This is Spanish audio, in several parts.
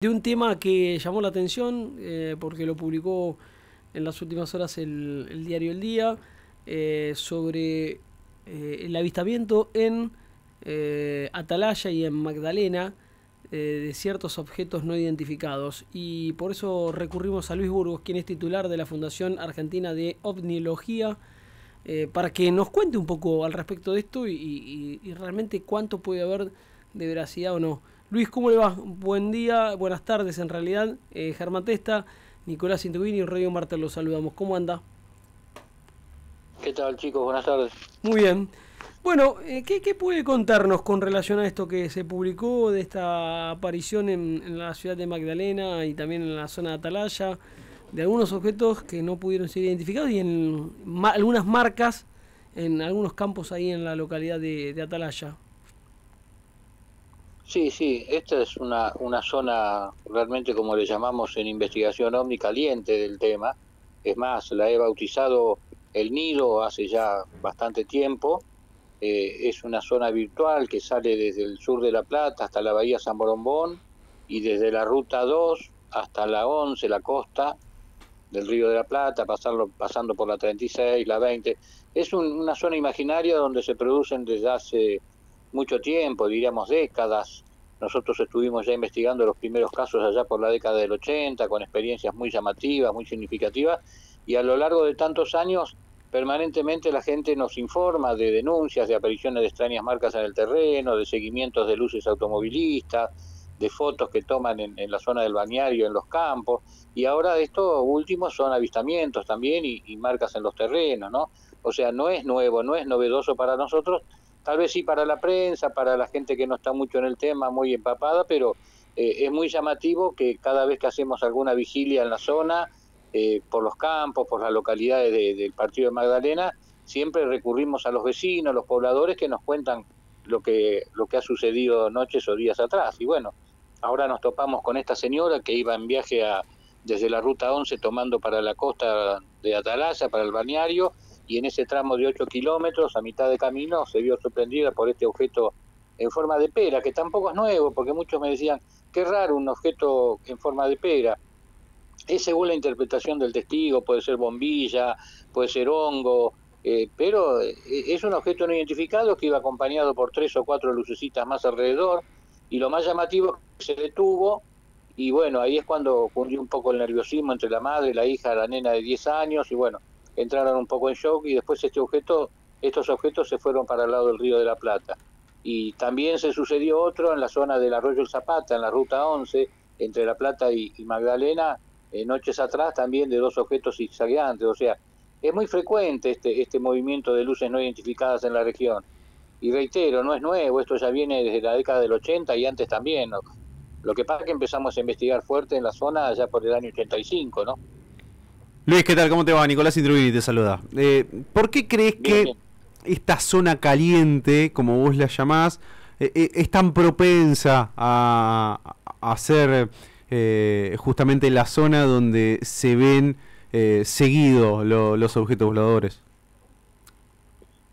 de un tema que llamó la atención porque lo publicó en las últimas horas el diario El Día, sobre el avistamiento en Atalaya y en Magdalena de ciertos objetos no identificados. Y por eso recurrimos a Luis Burgos, quien es titular de la Fundación Argentina de Ovniología, para que nos cuente un poco al respecto de esto y realmente cuánto puede haber de veracidad o no. Luis, ¿cómo le va? Buen día, buenas tardes en realidad. Germán Testa, Nicolás Intuini y Radio Martel, los saludamos. ¿Cómo anda? ¿Qué tal, chicos? Buenas tardes. Muy bien. Bueno, ¿qué puede contarnos con relación a esto que se publicó de esta aparición en la ciudad de Magdalena y también en la zona de Atalaya, de algunos objetos que no pudieron ser identificados y en algunas marcas en algunos campos ahí en la localidad de Atalaya? Sí, esta es una zona realmente, como le llamamos en investigación OVNI, caliente del tema. Es más, la he bautizado El Nido hace ya bastante tiempo. Es una zona virtual que sale desde el sur de La Plata hasta la bahía San Borombón y desde la ruta 2 hasta la 11, la costa del Río de la Plata, pasando por la 36, la 20. Es una zona imaginaria donde se producen desde hace mucho tiempo, diríamos décadas. Nosotros estuvimos ya investigando los primeros casos allá por la década del 80, con experiencias muy llamativas, muy significativas, y a lo largo de tantos años, permanentemente la gente nos informa de denuncias, de apariciones de extrañas marcas en el terreno, de seguimientos de luces automovilistas, de fotos que toman en la zona del balneario, en los campos, y ahora esto último son avistamientos también y marcas en los terrenos, ¿no? O sea, no es nuevo, no es novedoso para nosotros, tal vez sí para la prensa, para la gente que no está mucho en el tema, muy empapada, pero es muy llamativo que cada vez que hacemos alguna vigilia en la zona, por los campos, por las localidades del partido de Magdalena, siempre recurrimos a los vecinos, los pobladores que nos cuentan lo que ha sucedido noches o días atrás. Y bueno, ahora nos topamos con esta señora que iba en viaje desde la ruta 11 tomando para la costa de Atalaya, para el balneario, y en ese tramo de 8 kilómetros, a mitad de camino, se vio sorprendida por este objeto en forma de pera, que tampoco es nuevo, porque muchos me decían, qué raro un objeto en forma de pera. Es según la interpretación del testigo, puede ser bombilla, puede ser hongo, pero es un objeto no identificado que iba acompañado por 3 o 4 lucecitas más alrededor, y lo más llamativo es que se detuvo, y bueno, ahí es cuando cundió un poco el nerviosismo entre la madre, la hija, la nena de 10 años, y bueno, entraron un poco en shock, y después estos objetos se fueron para el lado del Río de la Plata. Y también se sucedió otro en la zona del Arroyo El Zapata, en la ruta 11, entre La Plata y Magdalena, noches atrás también de 2 objetos zigzagueantes. O sea, es muy frecuente este movimiento de luces no identificadas en la región. Y reitero, no es nuevo, esto ya viene desde la década del 80 y antes también, ¿no? Lo que pasa es que empezamos a investigar fuerte en la zona ya por el año 85, ¿no? Luis, ¿qué tal? ¿Cómo te va? Nicolás Intruvini te saluda. ¿Por qué crees que esta zona caliente, como vos la llamás, es tan propensa a ser justamente la zona donde se ven seguidos los objetos voladores?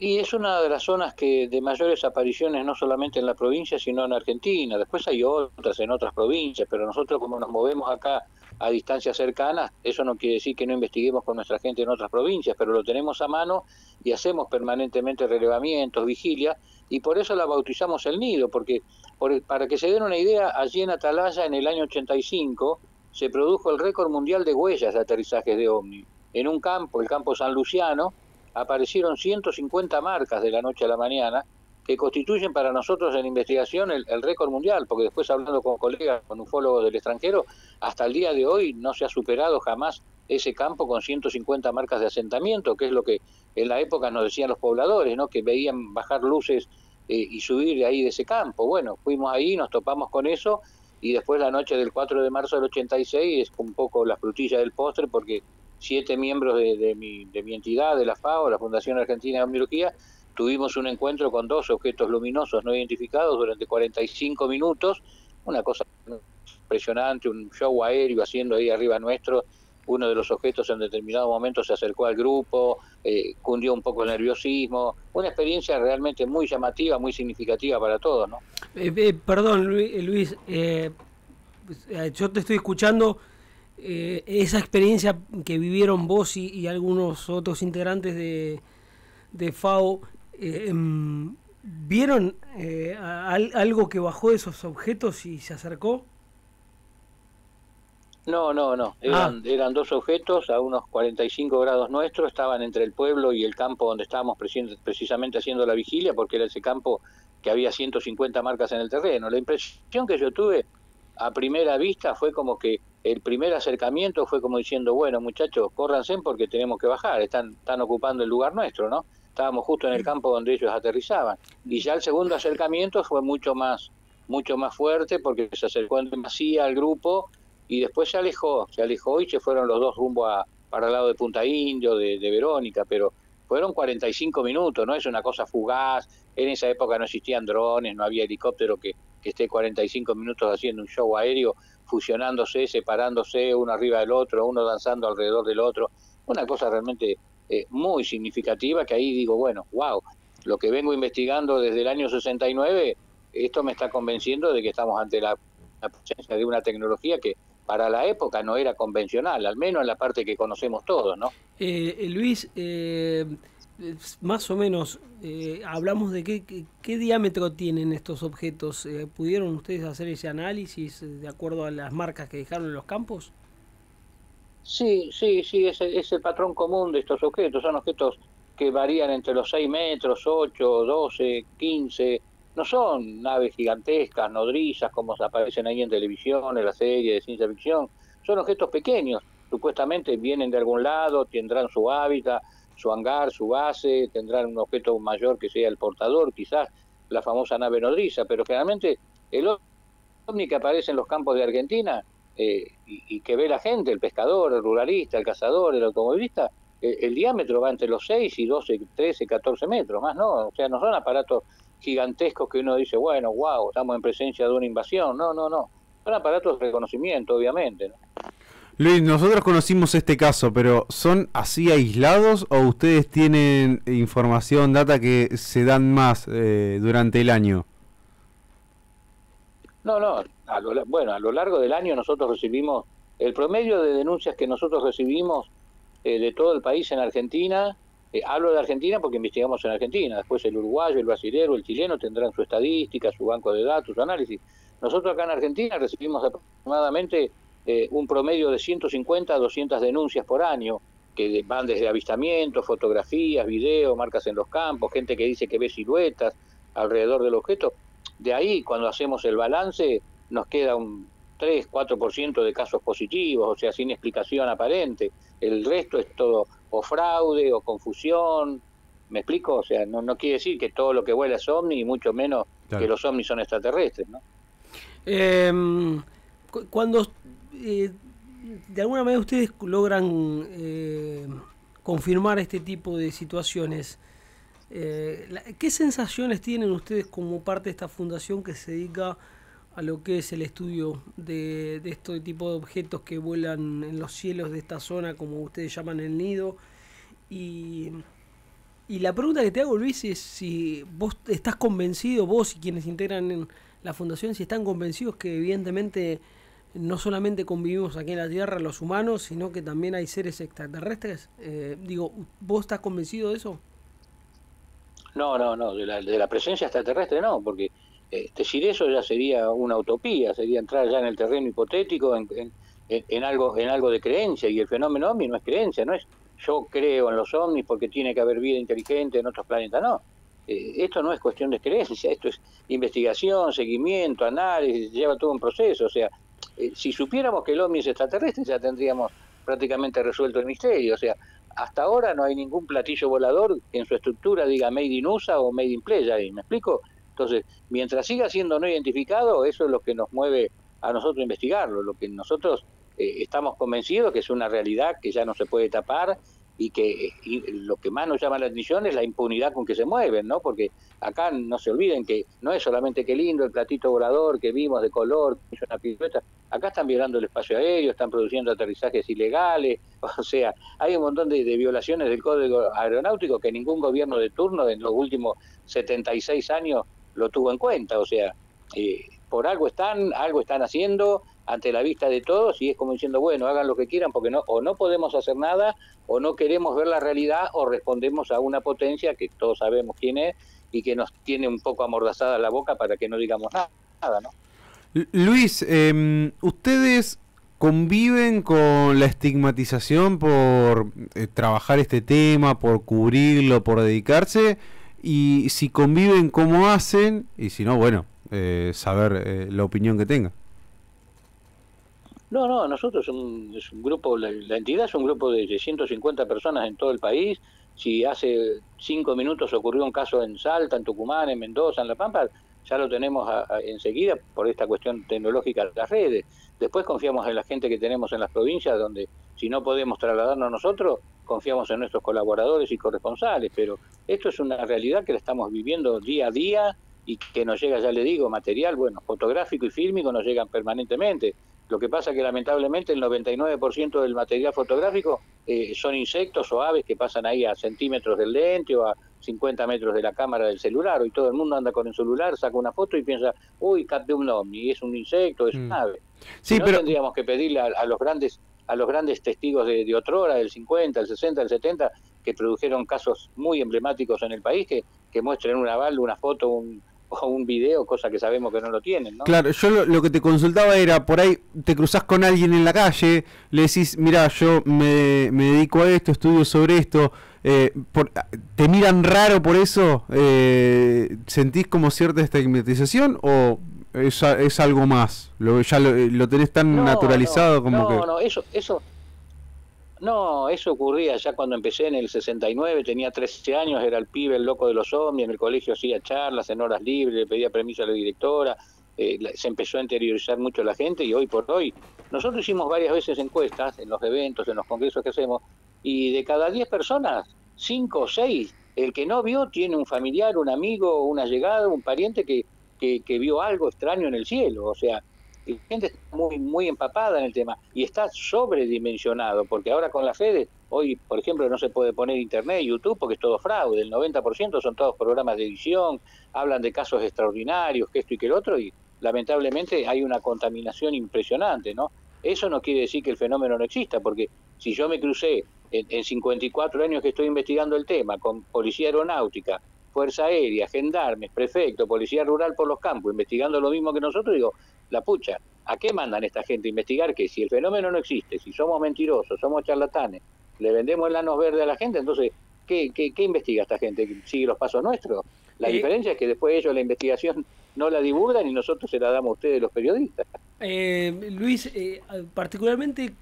Y es una de las zonas que de mayores apariciones, no solamente en la provincia, sino en Argentina. Después hay otras en otras provincias, pero nosotros, como nos movemos acá a distancias cercanas, eso no quiere decir que no investiguemos con nuestra gente en otras provincias, pero lo tenemos a mano y hacemos permanentemente relevamientos, vigilia, y por eso la bautizamos El Nido, porque para que se den una idea, allí en Atalaya, en el año 85, se produjo el récord mundial de huellas de aterrizajes de ovni. En un campo, el campo San Luciano, aparecieron 150 marcas de la noche a la mañana, que constituyen para nosotros en investigación el récord mundial, porque después, hablando con colegas, con ufólogos del extranjero, hasta el día de hoy no se ha superado jamás ese campo con 150 marcas de asentamiento, que es lo que en la época nos decían los pobladores, ¿no? Que veían bajar luces y subir de ahí de ese campo. Bueno, fuimos ahí, nos topamos con eso, y después la noche del 4 de marzo del 86 es un poco la frutilla del postre, porque 7 miembros de mi entidad, de la FAO, la Fundación Argentina de Omniología, tuvimos un encuentro con 2 objetos luminosos no identificados durante 45 minutos, una cosa impresionante, un show aéreo haciendo ahí arriba nuestro. Uno de los objetos en determinado momento se acercó al grupo, cundió un poco el nerviosismo, una experiencia realmente muy llamativa, muy significativa para todos, ¿no? Perdón, Luis, yo te estoy escuchando, esa experiencia que vivieron vos y algunos otros integrantes de FAO, ¿vieron algo que bajó de esos objetos y se acercó? No, no, no. Eran dos objetos a unos 45 grados nuestros, estaban entre el pueblo y el campo donde estábamos precisamente haciendo la vigilia, porque era ese campo que había 150 marcas en el terreno. La impresión que yo tuve a primera vista fue como que el primer acercamiento fue como diciendo, bueno, muchachos, córranse porque tenemos que bajar, están ocupando el lugar nuestro, ¿no? Estábamos justo en el campo donde ellos aterrizaban. Y ya el segundo acercamiento fue mucho más fuerte, porque se acercó en demasía al grupo y después se alejó y se fueron los dos rumbo para el lado de Punta Indio, de Verónica, pero fueron 45 minutos, no es una cosa fugaz. En esa época no existían drones, no había helicóptero que esté 45 minutos haciendo un show aéreo, fusionándose, separándose uno arriba del otro, uno danzando alrededor del otro. Una cosa realmente muy significativa, que ahí digo, bueno, wow, lo que vengo investigando desde el año 69, esto me está convenciendo de que estamos ante la presencia de una tecnología que para la época no era convencional, al menos en la parte que conocemos todos, ¿no? Luis, más o menos, hablamos de qué diámetro tienen estos objetos. ¿Pudieron ustedes hacer ese análisis de acuerdo a las marcas que dejaron en los campos? Sí, es el patrón común de estos objetos. Son objetos que varían entre los 6 metros, 8, 12, 15... No son naves gigantescas, nodrizas, como aparecen ahí en televisión, en la serie de ciencia ficción. Son objetos pequeños. Supuestamente vienen de algún lado, tendrán su hábitat, su hangar, su base, tendrán un objeto mayor que sea el portador, quizás la famosa nave nodriza, pero generalmente el ovni que aparece en los campos de Argentina y que ve la gente, el pescador, el ruralista, el cazador, el automovilista, el diámetro va entre los 6 y 12, 13, 14 metros, más no, o sea, no son aparatos gigantescos que uno dice, bueno, wow, estamos en presencia de una invasión. No, son aparatos de reconocimiento, obviamente, ¿no? Luis, nosotros conocimos este caso, pero ¿son así aislados o ustedes tienen información, data que se dan más durante el año? No, a lo largo del año nosotros recibimos, el promedio de denuncias que nosotros recibimos de todo el país en Argentina, hablo de Argentina porque investigamos en Argentina, después el uruguayo, el brasilero, el chileno tendrán su estadística, su banco de datos, su análisis. Nosotros acá en Argentina recibimos aproximadamente un promedio de 150 a 200 denuncias por año, que van desde avistamientos, fotografías, videos, marcas en los campos, gente que dice que ve siluetas alrededor del objeto. De ahí, cuando hacemos el balance, nos queda un 3-4% de casos positivos, o sea, sin explicación aparente. El resto es todo o fraude o confusión. ¿Me explico? O sea, no quiere decir que todo lo que vuela es ovni y mucho menos claro, que los ovnis son extraterrestres, ¿no? Cuando de alguna manera ustedes logran confirmar este tipo de situaciones, ¿qué sensaciones tienen ustedes como parte de esta fundación que se dedica a lo que es el estudio de este tipo de objetos que vuelan en los cielos de esta zona, como ustedes llaman el nido? Y la pregunta que te hago, Luis, es si vos estás convencido, vos y quienes integran en la fundación, si están convencidos que evidentemente no solamente convivimos aquí en la Tierra los humanos, sino que también hay seres extraterrestres. ¿Vos estás convencido de eso? No, de la presencia extraterrestre no, porque decir eso ya sería una utopía, sería entrar ya en el terreno hipotético, en algo de creencia, y el fenómeno ovni no es creencia, no es yo creo en los ovnis porque tiene que haber vida inteligente en otros planetas, no. Esto no es cuestión de creencia, esto es investigación, seguimiento, análisis, lleva todo un proceso. O sea, si supiéramos que el ovni es extraterrestre ya tendríamos prácticamente resuelto el misterio. O sea, hasta ahora no hay ningún platillo volador que en su estructura diga Made in USA o Made in Playa, ¿me explico? Entonces, mientras siga siendo no identificado, eso es lo que nos mueve a nosotros investigarlo, lo que nosotros estamos convencidos que es una realidad que ya no se puede tapar, y que lo que más nos llama la atención es la impunidad con que se mueven, ¿no? Porque acá no se olviden que no es solamente qué lindo el platito volador que vimos de color, que es una pirueta. Acá están violando el espacio aéreo, están produciendo aterrizajes ilegales, o sea, hay un montón de violaciones del código aeronáutico que ningún gobierno de turno en los últimos 76 años lo tuvo en cuenta. O sea, por algo están haciendo, ante la vista de todos, y es como diciendo, bueno, hagan lo que quieran, porque no, o no podemos hacer nada, o no queremos ver la realidad, o respondemos a una potencia que todos sabemos quién es, y que nos tiene un poco amordazada la boca para que no digamos nada, ¿no? Luis, ¿ustedes conviven con la estigmatización por trabajar este tema, por cubrirlo, por dedicarse? Y si conviven, ¿cómo hacen? Y si no, bueno, saber la opinión que tengan. No, nosotros es un grupo, la entidad es un grupo de 150 personas en todo el país. Si hace 5 minutos ocurrió un caso en Salta, en Tucumán, en Mendoza, en La Pampa, ya lo tenemos enseguida por esta cuestión tecnológica de las redes. Después confiamos en la gente que tenemos en las provincias, donde si no podemos trasladarnos nosotros, confiamos en nuestros colaboradores y corresponsales. Pero esto es una realidad que la estamos viviendo día a día y que nos llega, ya le digo, material, bueno, fotográfico y fílmico nos llegan permanentemente. Lo que pasa que lamentablemente el 99% del material fotográfico son insectos o aves que pasan ahí a centímetros del lente o a 50 metros de la cámara del celular. Hoy todo el mundo anda con el celular, saca una foto y piensa, uy, capté un ovni, es un insecto, es un ave. Sí, si no, pero tendríamos que pedirle a los grandes testigos de otrora, del 50, el 60, el 70, que produjeron casos muy emblemáticos en el país, que muestren una bala, una foto, o un video, cosa que sabemos que no lo tienen, ¿no? Claro, yo lo que te consultaba era, por ahí te cruzás con alguien en la calle, le decís, mira, yo me dedico a esto, estudio sobre esto, ¿te miran raro por eso? ¿Sentís como cierta estigmatización o es algo más? ¿Ya lo tenés tan naturalizado como que...? No, eso ocurría ya cuando empecé en el 69, tenía 13 años, era el pibe, el loco de los ovnis, en el colegio hacía charlas en horas libres, le pedía permiso a la directora, se empezó a interiorizar mucho la gente y hoy por hoy, nosotros hicimos varias veces encuestas en los eventos, en los congresos que hacemos, y de cada 10 personas, 5 o 6, el que no vio tiene un familiar, un amigo, un allegado, un pariente que vio algo extraño en el cielo, o sea, la gente está muy empapada en el tema y está sobredimensionado, porque ahora con las redes, hoy por ejemplo no se puede poner internet, YouTube, porque es todo fraude, el 90% son todos programas de edición, hablan de casos extraordinarios, que esto y que el otro, y lamentablemente hay una contaminación impresionante, ¿no? Eso no quiere decir que el fenómeno no exista, porque si yo me crucé en 54 años que estoy investigando el tema, con policía aeronáutica, Fuerza Aérea, gendarmes, prefecto, policía rural por los campos, investigando lo mismo que nosotros, digo, la pucha, ¿a qué mandan esta gente? Investigar que si el fenómeno no existe, si somos mentirosos, somos charlatanes, le vendemos el lanos verde a la gente, entonces, ¿qué investiga esta gente? ¿Sigue los pasos nuestros? La diferencia es que después ellos la investigación no la divulgan y nosotros se la damos a ustedes los periodistas. Luis, particularmente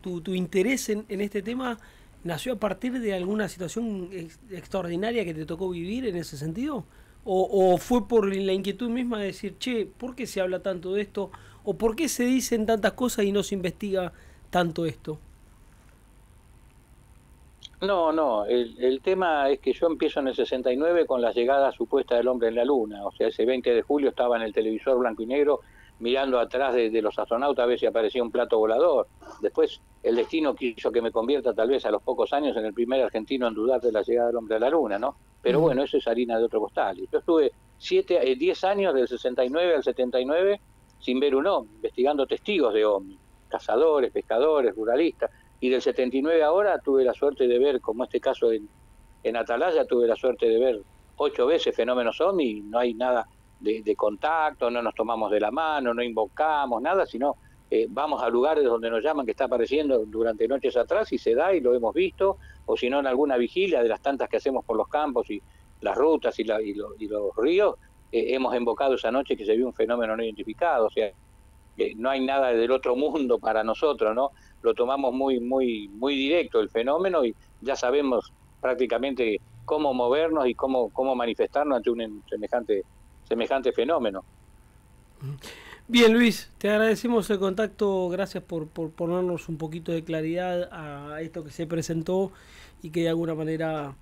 tu interés en este tema nació a partir de alguna situación extraordinaria que te tocó vivir en ese sentido, o fue por la inquietud misma de decir, che, ¿por qué se habla tanto de esto? ¿O por qué se dicen tantas cosas y no se investiga tanto esto? No, el tema es que yo empiezo en el 69 con la llegada supuesta del hombre en la luna, o sea, ese 20 de julio estaba en el televisor blanco y negro mirando atrás de los astronautas a ver si aparecía un plato volador. Después el destino quiso que me convierta tal vez a los pocos años en el primer argentino en dudar de la llegada del hombre a la luna, ¿no? Pero bueno, eso es harina de otro costal. Yo estuve 10 años, del 69 al 79, sin ver un ovni, investigando testigos de ovni, cazadores, pescadores, ruralistas, y del 79 ahora tuve la suerte de ver, como este caso en Atalaya, tuve la suerte de ver 8 veces fenómenos ovni, y no hay nada de contacto, no nos tomamos de la mano, no invocamos, nada, sino vamos a lugares donde nos llaman que está apareciendo durante noches atrás y se da y lo hemos visto, o si no en alguna vigilia de las tantas que hacemos por los campos y las rutas y los ríos, hemos invocado esa noche que se vio un fenómeno no identificado, o sea, no hay nada del otro mundo para nosotros, ¿no? Lo tomamos muy directo el fenómeno y ya sabemos prácticamente cómo movernos y cómo manifestarnos ante un semejante fenómeno. Bien, Luis, te agradecemos el contacto, gracias por ponernos un poquito de claridad a esto que se presentó y que de alguna manera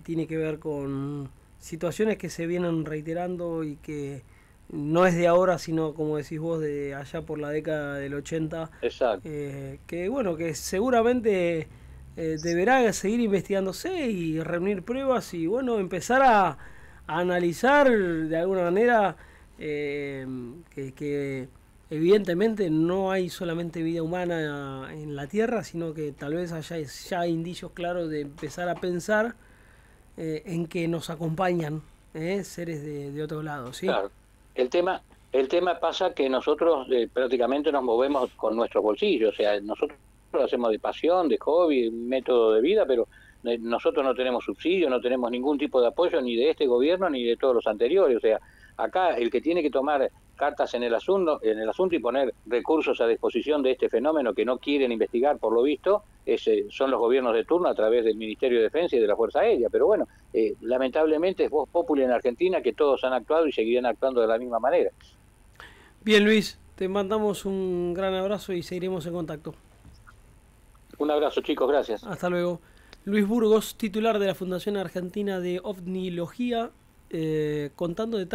tiene que ver con situaciones que se vienen reiterando y que no es de ahora, sino como decís vos, de allá por la década del 80. Exacto. Que bueno, que seguramente deberá seguir investigándose y reunir pruebas y bueno, empezar a analizar de alguna manera que evidentemente no hay solamente vida humana en la Tierra, sino que tal vez haya ya indicios claros de empezar a pensar en que nos acompañan seres de otro lado, ¿sí? Claro. El tema pasa que nosotros prácticamente nos movemos con nuestros bolsillos, o sea, nosotros lo hacemos de pasión, de hobby, método de vida, pero nosotros no tenemos subsidio, no tenemos ningún tipo de apoyo ni de este gobierno ni de todos los anteriores, o sea, acá el que tiene que tomar cartas en el asunto y poner recursos a disposición de este fenómeno que no quieren investigar por lo visto son los gobiernos de turno a través del Ministerio de Defensa y de la Fuerza Aérea, pero bueno, lamentablemente es voz populi en Argentina que todos han actuado y seguirán actuando de la misma manera. Bien, Luis, te mandamos un gran abrazo y seguiremos en contacto. Un abrazo, chicos, gracias. Hasta luego. Luis Burgos, titular de la Fundación Argentina de OVNIología, contando detalles